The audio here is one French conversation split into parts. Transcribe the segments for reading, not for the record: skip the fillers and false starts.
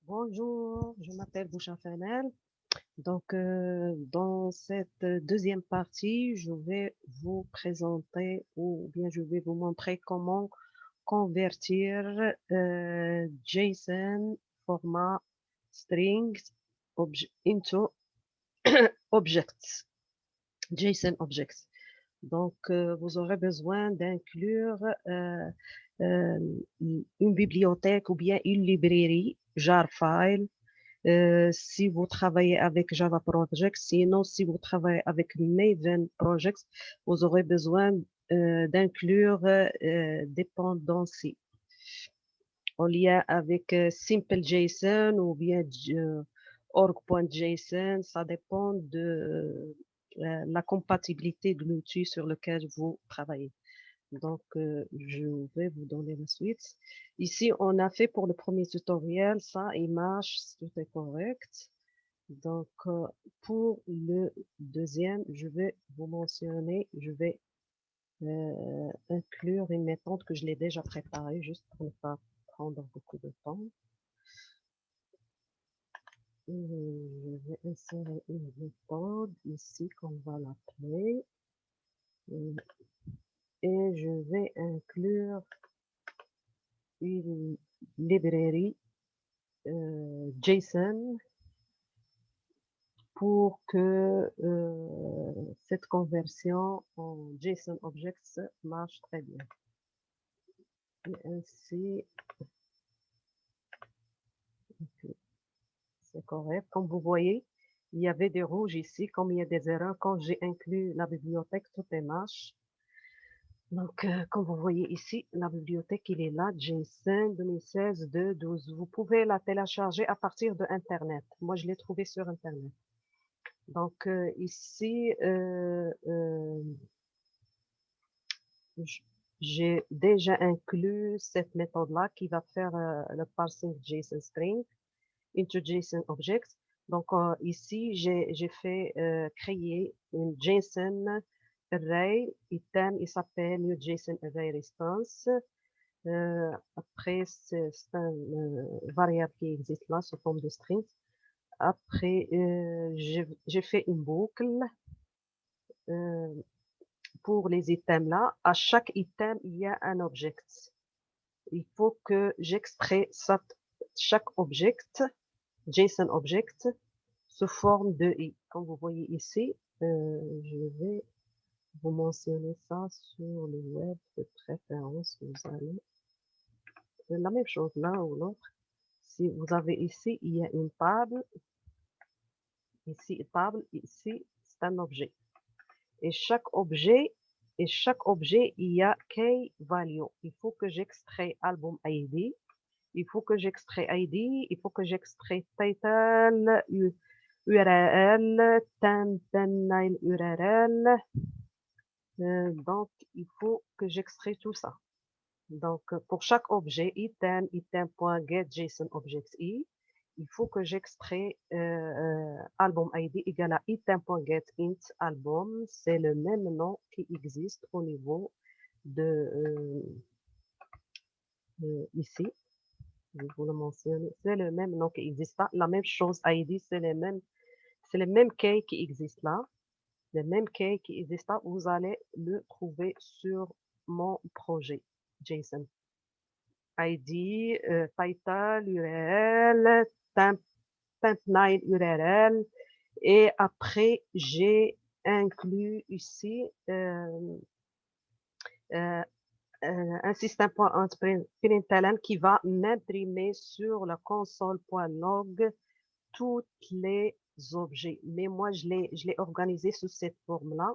Bonjour, je m'appelle Boucha Fanel. Dans cette deuxième partie, je vais vous présenter ou bien je vais vous montrer comment convertir JSON format strings into objects, JSON objects. Vous aurez besoin d'inclure euh, une bibliothèque ou bien une librairie jar file si vous travaillez avec Java Project. Sinon, si vous travaillez avec Maven Project, vous aurez besoin d'inclure dependency en lien avec SimpleJSON ou bien org.json. Ça dépend de la compatibilité de l'outil sur lequel vous travaillez. Je vais vous donner la suite. Ici, on a fait pour le premier tutoriel, ça, il marche, tout est correct. Donc, euh, pour le deuxième, je vais vous mentionner, je vais inclure une méthode que je l'ai déjà préparée, juste pour ne pas prendre beaucoup de temps. Je vais insérer une méthode ici qu'on va l'appeler et je vais inclure une librairie JSON pour que cette conversion en JSON Objects marche très bien. Et ainsi, c'est correct. Comme vous voyez, il y avait des rouges ici, comme il y a des erreurs. Quand j'ai inclus la bibliothèque, tout est marche. Comme vous voyez ici, la bibliothèque, il est là, JSON 2016 2.12. Vous pouvez la télécharger à partir de Internet. Moi, je l'ai trouvé sur Internet. Ici, j'ai déjà inclus cette méthode-là qui va faire le parsing JSON string into JSON objects. Ici, j'ai fait créer une JSON array item, il s'appelle New JSON Array Response. Après, c'est une variable qui existe là sous forme de string. Après, j'ai fait une boucle euh, pour les items là. À chaque item, il y a un object. Il faut que j'extrais chaque object, JSON object, sous forme de i. Comme vous voyez ici, je vais vous mentionner ça sur le web de préférence. Vous allez la même chose l'un ou l'autre. Si vous avez ici, il y a une table, ici, c'est un objet. Et chaque objet, il y a key value. Il faut que j'extrais album ID. Il faut que j'extrais ID. Il faut que j'extrais title, URL, thumbnail URL. Il faut que j'extrais tout ça. Pour chaque objet, item.getJSONObjectI, il faut que j'extrais album ID égale à item.getInt album. C'est le même nom qui existe au niveau de ici. Je vais vous le mentionner. C'est le même nom qui existe là. La même chose, ID, c'est les mêmes keys qui existent là. Les mêmes keys qui existent là, vous allez le trouver sur mon projet JSON. ID, title, URL, thumbnail URL. Et après, j'ai inclus ici euh, un système.out.println qui va m'imprimer sur la console.log tous les objets. Mais moi, je l'ai organisé sous cette forme-là.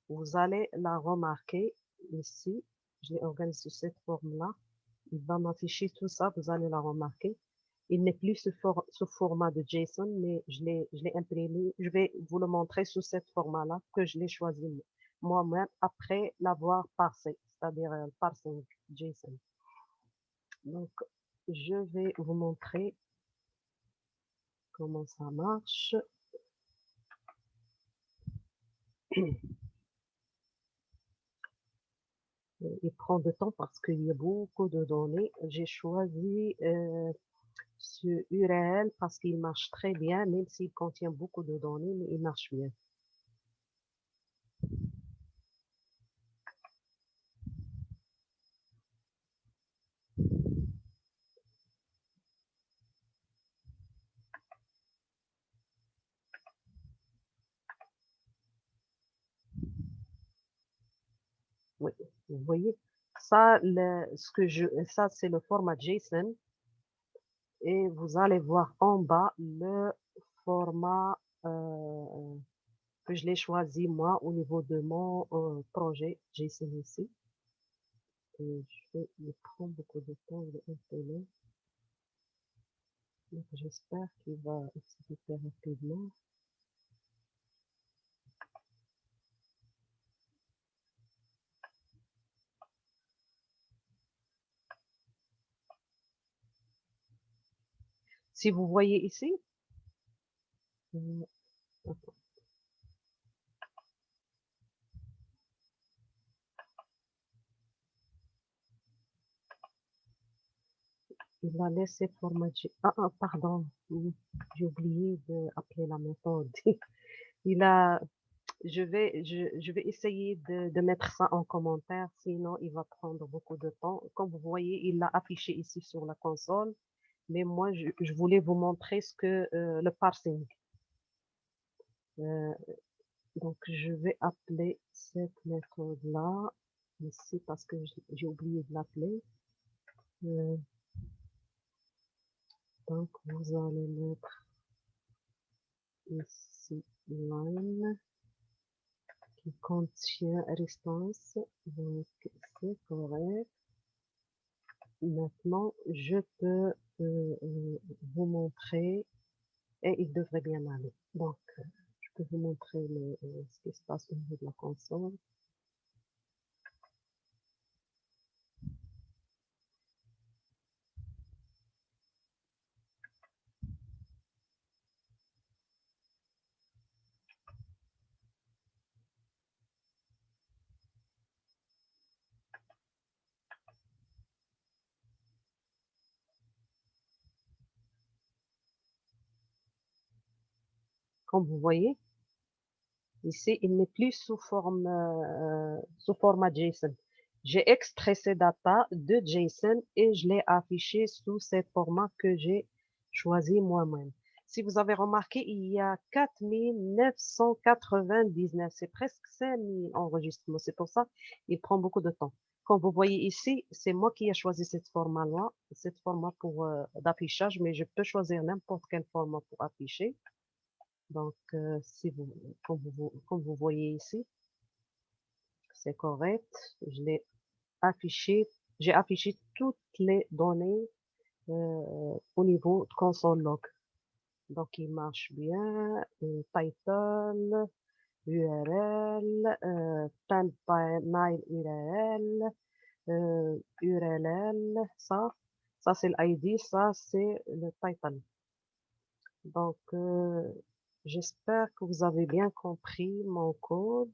Vous allez la remarquer ici. Je l'ai organisé sous cette forme-là. Il va m'afficher tout ça, vous allez la remarquer. Il n'est plus sous format de JSON, mais je l'ai imprimé. Je vais vous le montrer sous cette format-là que je l'ai choisi moi-même après l'avoir parsé, c'est-à-dire parsing JSON. Donc, je vais vous montrer comment ça marche. Il prend du temps parce qu'il y a beaucoup de données. J'ai choisi Ce URL parce qu'il marche très bien, même s'il contient beaucoup de données, mais il marche bien. Oui, vous voyez, ça, ça c'est le format JSON et vous allez voir en bas le format que je l'ai choisi moi au niveau de mon projet JSON ici. Il prend beaucoup de temps, il est un peu long. Donc j'espère qu'il va exécuter rapidement. Si vous voyez ici, il a laissé formater. Pardon, j'ai oublié d'appeler la méthode. Il a, je vais essayer de mettre ça en commentaire, sinon il va prendre beaucoup de temps. Comme vous voyez, il l'a affiché ici sur la console, mais moi, je voulais vous montrer ce que le parsing. Euh, donc, je vais appeler cette méthode-là ici parce que j'ai oublié de l'appeler. Euh, donc, vous allez mettre ici line qui contient restance. Donc, c'est correct. Maintenant, je peux vous montrer et il devrait bien aller. Donc, je peux vous montrer ce qui se passe au niveau de la console. Comme vous voyez, ici, il n'est plus sous format JSON. J'ai extrait ces data de JSON et je l'ai affiché sous ce format que j'ai choisi moi-même. Si vous avez remarqué, il y a 4999, c'est presque 5000 enregistrements. C'est pour ça il prend beaucoup de temps. Comme vous voyez ici, c'est moi qui ai choisi cette format pour d'affichage, mais je peux choisir n'importe quel format pour afficher. Donc, si vous, comme vous voyez ici, c'est correct. Je l'ai affiché, j'ai affiché toutes les données au niveau de console log. Donc, il marche bien. Title, URL, thumbnail URL, URL, ça c'est l'ID, ça c'est le title. Donc, j'espère que vous avez bien compris mon code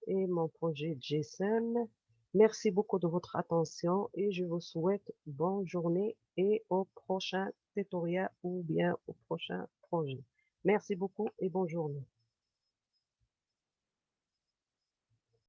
et mon projet JSON. Merci beaucoup de votre attention et je vous souhaite bonne journée et au prochain tutoriel ou bien au prochain projet. Merci beaucoup et bonne journée.